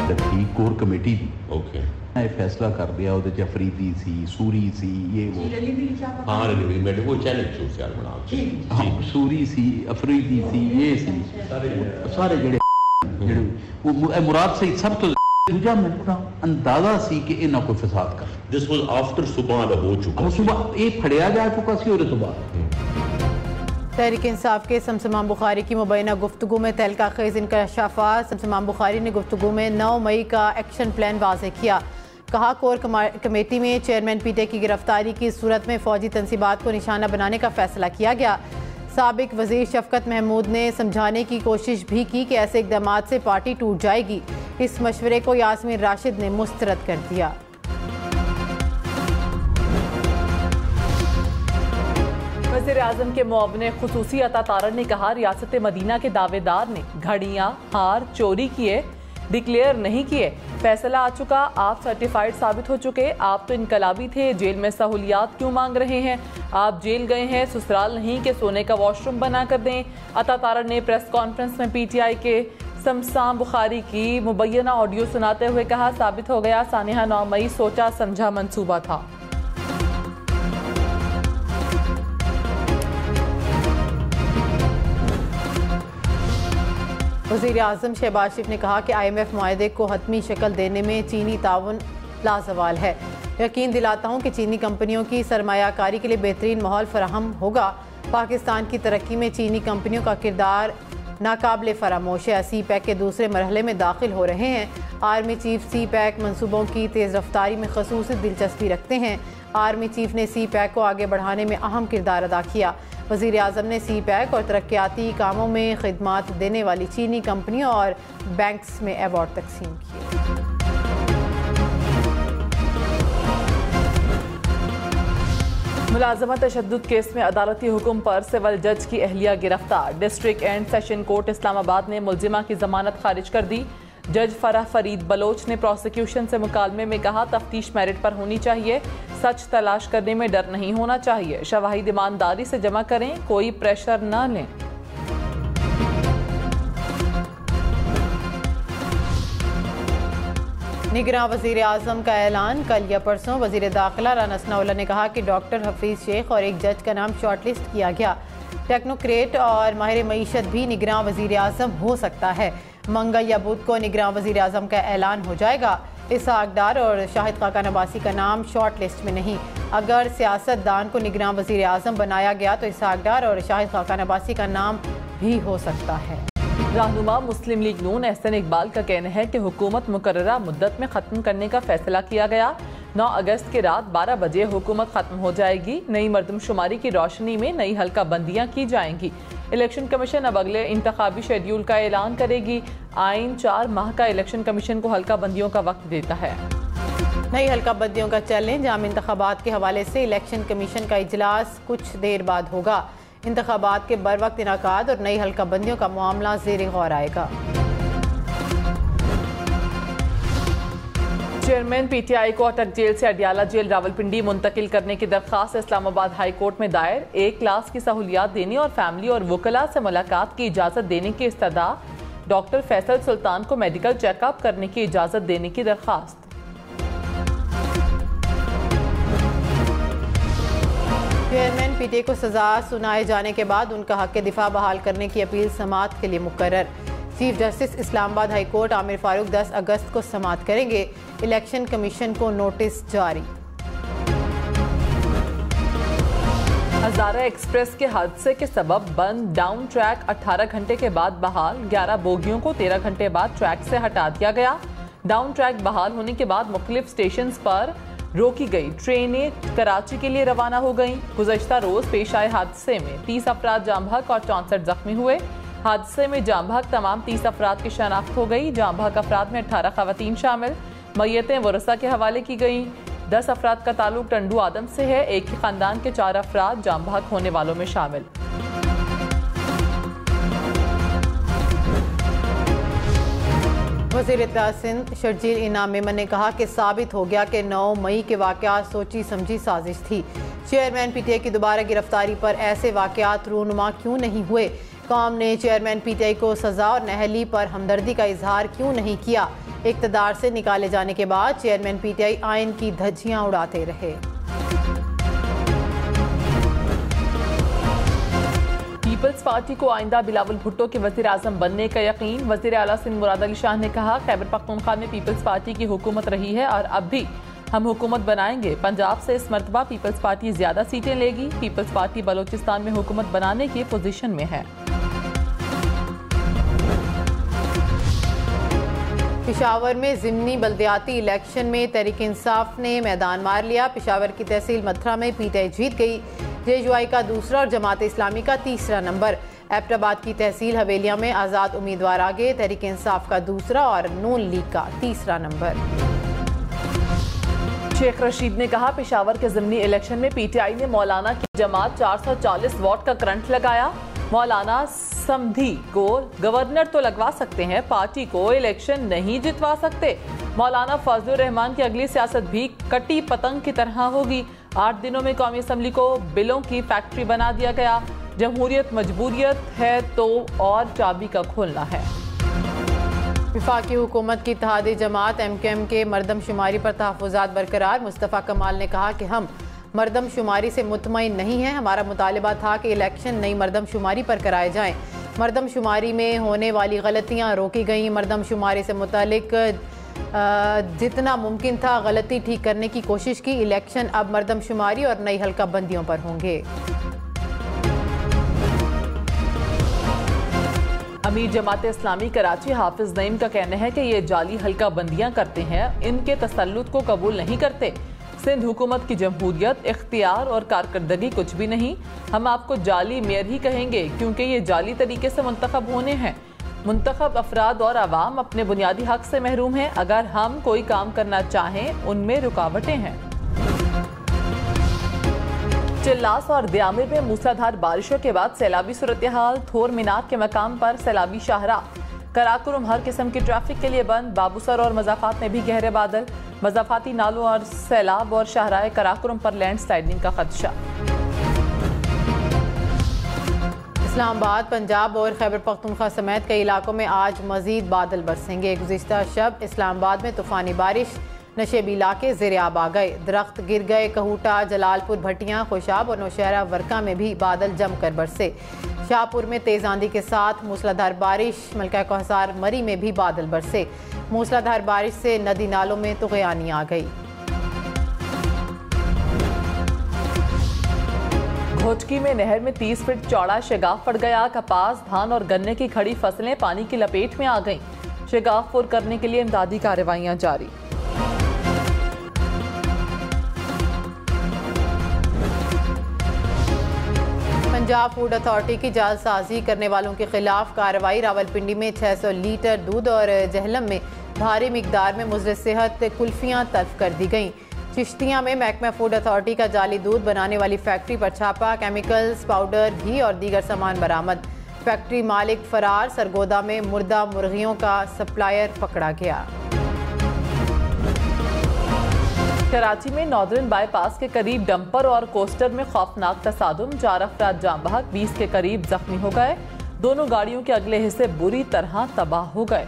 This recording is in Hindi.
रखी कोर कमेटी दी। ओके फैसला कर दिया ਉਹਦੇ ਚ अफरीदी सी सूरी सी ये वो हाँ मैं वो चैलेंज छो यार बना हाँ सूरी सी अफरीदी सी ये सी सारे ਜਿਹੜੇ वो मुराद से सब तो दूजा मैंने अंदाजा सी कि इन्हां कोई फसाद कर। दिस वाज आफ्टर सुबह दा हो चुका सुबह ये फड़िया जा चुका सी और सुबह तहरीक इंसाफ के समसमान बुखारी की मुबैना गुफ्तगू में तहलका खेज इंकशाफात। समसमान बुखारी ने गुफ्तगू में 9 मई का एक्शन प्लान वाज़ेह किया। कहा कोर कमेटी में चेयरमैन पीटीआई की गिरफ्तारी की सूरत में फौजी तनसीबात को निशाना बनाने का फैसला किया गया। साबिक वजीर शफकत महमूद ने समझाने की कोशिश भी की कि ऐसे इकदाम से पार्टी टूट जाएगी। इस मशवरे को यास्मीन राशिद ने मुस्तरद कर दिया। वज़ीर-ए-आज़म के मुआविन खुसूसी अता तारड़ ने कहा रियासत मदीना के दावेदार ने घड़ियाँ हार चोरी किए, डिक्लेयर नहीं किए। फैसला आ चुका, आप सर्टिफाइड साबित हो चुके। आप तो इनकलाबी थे, जेल में सहूलियात क्यों मांग रहे हैं? आप जेल गए हैं, ससुराल नहीं कि सोने का वॉशरूम बना कर दें। अता तारड़ ने प्रेस कॉन्फ्रेंस में पीटीआई के समसाम बुखारी की मुबैना ऑडियो सुनाते हुए कहा साबित हो गया सानिहा 9 मई सोचा समझा मंसूबा था। वज़ीर-ए-आज़म शहबाज शरीफ ने कहा कि IMF मुआहदे को हतमी शक्ल देने में चीनी ताउन लाजवाल है। यकीन दिलाता हूँ कि चीनी कंपनियों की सरमायाकारी के लिए बेहतरीन माहौल फराहम होगा। पाकिस्तान की तरक्की में चीनी कंपनियों का किरदार नाकाबिले फरामोश है। CPEC के दूसरे मरहले में दाखिल हो रहे हैं। आर्मी चीफ CPEC मनसूबों की तेज़ रफ्तारी में खसूसी दिलचस्पी रखते हैं। आर्मी चीफ ने CPEC को आगे बढ़ाने में अहम किरदार अदा किया। वज़ीर-ए-आज़म ने CPEC और तरक्याती कामों में खिदमात देने वाली चीनी कंपनियों और बैंक्स में अवार्ड तकसीम किए। मुलाजमत तशद्दुद केस में अदालती हुक्म पर सिविल जज की अहलिया गिरफ्तार। District and session court Islamabad ने मुलजिमा की जमानत खारिज कर दी। जज फराह फरीद बलोच ने प्रोसिक्यूशन से मुकालमे में कहा तफ्तीश मेरिट पर होनी चाहिए, सच तलाश करने में डर नहीं होना चाहिए, शवाहिद ईमानदारी से जमा करें, कोई प्रेशर न लें। निगरान वज़ीर-ए-आज़म का ऐलान कल या परसों। वज़ीर दाखिला राना सनाउल्लाह ने कहा कि डॉक्टर हफीज़ शेख और एक जज का नाम शॉर्टलिस्ट किया गया। टेक्नोक्रेट और माहिर मईशत भी निगरान वज़ीर-ए-आज़म हो सकता है। मंगल या बुध को निगरान वज़ीर-ए-आज़म का ऐलान हो जाएगा। इसहाक डार और शाहिद खाकान अब्बासी का नाम शॉर्ट लिस्ट में नहीं। अगर सियासतदान को निगरान वज़ीर-ए-आज़म बनाया गया तो इसहाक डार और शाहिद खाकान अब्बासी का नाम भी हो सकता है। रहनुमा मुस्लिम लीग नून एहसन इकबाल का कहना है कि हुकूमत मुकर्ररा मुद्दत में ख़त्म करने का फैसला किया गया। 9 अगस्त की रात 12 बजे हुकूमत ख़त्म हो जाएगी। नई मरदमशुमारी की रोशनी में नई हल्का बंदियाँ की जाएंगी। इलेक्शन कमीशन अब अगले इंतखाबी शेड्यूल का ऐलान करेगी। आइन 4 माह का इलेक्शन कमीशन को हल्का बंदियों का वक्त देता है। नई हल्का बंदियों का चैलेंज आम इंतखाबात के हवाले से इलेक्शन कमीशन का इजलास कुछ देर बाद होगा। इंतखाबात के बर वक्त इनाकाद और नई हल्का बंदियों का मामला ज़ेर गौर आएगा। चेयरमैन पीटीआई को अटक जेल से अडियाला जेल रावलपिंडी मुंतकिल करने की दरख्वास्त इस्लामाबाद हाई कोर्ट में दायर। 1 क्लास की सहूलियात देने और फैमिली और वकला से मुलाकात की इजाज़त देने की इस्तदा। डॉक्टर फैसल सुल्तान को मेडिकल चेकअप करने की इजाज़त देने की दरख्वास्त। चेयरमैन पीटीआई को सजा सुनाए जाने के बाद उनका हक दिफा बहाल करने की अपील समाअत के लिए मुकर्रर। Chief justice Islamabad high court Aamir Farooq 10 अगस्त को समाअत करेंगे। इलेक्शन कमीशन को नोटिस जारी। हज़ारा एक्सप्रेस के हादसे के सबब बंद डाउन ट्रैक 18 घंटे के बाद बहाल। 11 बोगियों को 13 घंटे बाद ट्रैक से हटा दिया गया। डाउन ट्रैक बहाल होने के बाद मुख्तलिफ स्टेशन पर रोकी गई ट्रेनें कराची के लिए रवाना हो गईं। गुज़श्ता रोज पेश आए हादसे में 30 अफराद जाम बहक और 64 जख्मी हुए। हादसे में जाम बहक तमाम 30 अफराद की शनाख्त हो गई। जाम बहक अफराद में 18 खवातीन शामिल। मैयतें वरसा के हवाले की गईं। 10 अफराद का ताल्लुक टंडू आदम से है। एक ही खानदान के 4 अफराद जाम बहक होने वालों में शामिल। वज़ीर इत्तलाअ सिंध शर्जील इनाम मेमन ने कहा कि साबित हो गया कि 9 मई के वाक़यात सोची समझी साजिश थी। चेयरमैन पीटीआई की दोबारा गिरफ्तारी पर ऐसे वाक़यात रूनुमा क्यों नहीं हुए? कौम ने चेयरमैन पीटीआई को सज़ा और नहली पर हमदर्दी का इजहार क्यों नहीं किया? इक़्तिदार से निकाले जाने के बाद चेयरमैन पीटीआई आइन की धज्जियां उड़ाते रहे। पीपल्स पार्टी को आइंदा बिलावल भुट्टो के वज़ीर आज़म बनने का यकीन। वज़ीर आला सिंध मुराद अली शाह ने कहा, खैबर पख्तूनख्वा में पीपल्स पार्टी की हुकूमत रही है और अब भी हम हुकूमत बनाएंगे। पंजाब से इस मरतबा पीपल्स पार्टी ज्यादा सीटें लेगी। पीपल्स पार्टी बलोचिस्तान में हुकूमत बनाने की पोजीशन में है। पेशावर में ज़िमनी बल्दियाती इलेक्शन में तहरीक इंसाफ ने मैदान मार लिया। पेशावर की तहसील मथुरा में पीटीआई जीत गई। जेजुआई का दूसरा और जमात इस्लामी का तीसरा नंबर। एबटाबाद की तहसील हवेलिया में आज़ाद उम्मीदवार आगे, तहरीक इंसाफ का दूसरा और नून लीग का तीसरा नंबर। शेख रशीद ने कहा, पेशावर के ज़िमनी इलेक्शन में पीटीआई ने मौलाना की जमात 440 वोट का करंट लगाया। मौलाना समधी को गवर्नर तो लगवा सकते हैं, पार्टी को इलेक्शन नहीं जितवा सकते। मौलाना फजलुर रहमान की अगली सियासत भी कटी पतंग की तरह होगी। 8 दिनों में कौमी असम्बली को बिलों की फैक्ट्री बना दिया गया। जमहूरियत मजबूरियत है तो और चाबी का खोलना है। वफाकी हुकूमत की इत्तेहादी जमात MKM के मरदमशुमारी पर तहफ़्फ़ुज़ात बरकरार। मुस्तफ़ा कमाल ने कहा कि हम मरदमशुमारी से मुतमईन नहीं हैं। हमारा मुतालबा था कि इलेक्शन नई मरदमशुमारी पर कराए जाएँ। मरदमशुमारी में होने वाली गलतियाँ रोकी गईं। मरदमशुमारी से मुतालिक जितना मुमकिन था गलती ठीक करने की कोशिश की। इलेक्शन अब मरदमशुमारी और नई हल्का बंदियों पर होंगे। अमीर जमात इस्लामी कराची हाफिज नईम का कहना है कि ये जाली हल्का बंदियां करते हैं, इनके तसल्लुत को कबूल नहीं करते। सिंध हुकूमत की जमहूरियत, इख्तियार और कारकर्दगी कुछ भी नहीं। हम आपको जाली मेयर ही कहेंगे क्योंकि ये जाली तरीके से मुंतखब होने हैं। मुंतखब अफराद और आवाम अपने बुनियादी हक से महरूम हैं। अगर हम कोई काम करना चाहें उनमें रुकावटें हैं। चिल्लास और दियामिर में मूसलाधार बारिशों के बाद सैलाबी सूरत हाल। थोर मीनार के मकाम पर सैलाबी शाहरा। कराकुरम हर किस्म की ट्रैफिक के लिए बंद। बाबूसर और मजाफात में भी गहरे बादल। मजाफाती नालों और सैलाब और शाहराए कराकुरम पर लैंडस्लाइडिंग का खदशा। इस्लामाबाद, पंजाब और खैबर पख्तूनख्वा समेत कई इलाकों में आज मजीद बादल बरसेंगे। गुज़िश्ता शब इस्लामाबाद में तूफ़ानी बारिश, नशेबी इलाके ज़ेर-ए-आब आ गए, दरख्त गिर गए। कहूटा, जलालपुर, भटियां, खुशाब और नौशहरा वर्का में भी बादल जमकर बरसे। शाहपुर में तेज़ आंधी के साथ मूसलाधार बारिश। मलका कोहसार मरी में भी बादल बरसे। मूसलाधार बारिश से नदी नालों में तुग़यानी आ गई। घोटकी में नहर में 30 फीट चौड़ा शगाफ पड़ गया। कपास, धान और गन्ने की खड़ी फसलें पानी की लपेट में आ गईं। शगाफ पुर करने के लिए इमदादी कार्रवाइयां जारी। पंजाब फूड अथॉरिटी की जालसाजी करने वालों के खिलाफ कार्रवाई। रावलपिंडी में 600 लीटर दूध और जहलम में भारी मिकदार में मुज़र सेहत कुल्फियाँ तल्फ कर दी गईं। चिश्तिया में महकमा फूड अथॉरिटी का जाली दूध बनाने वाली फैक्ट्री पर छापा। केमिकल्स, पाउडर, घी और दीगर सामान बरामद। फैक्ट्री मालिक फरार। सरगोदा में मुर्दा मुर्गियों का सप्लायर पकड़ा गया। कराची में नॉर्दर्न बाईपास के करीब डंपर और कोस्टर में खौफनाक तसादुम। 4 अफराद जाम बहक, 20 के करीब जख्मी हो गए। दोनों गाड़ियों के अगले हिस्से बुरी तरह तबाह हो गए।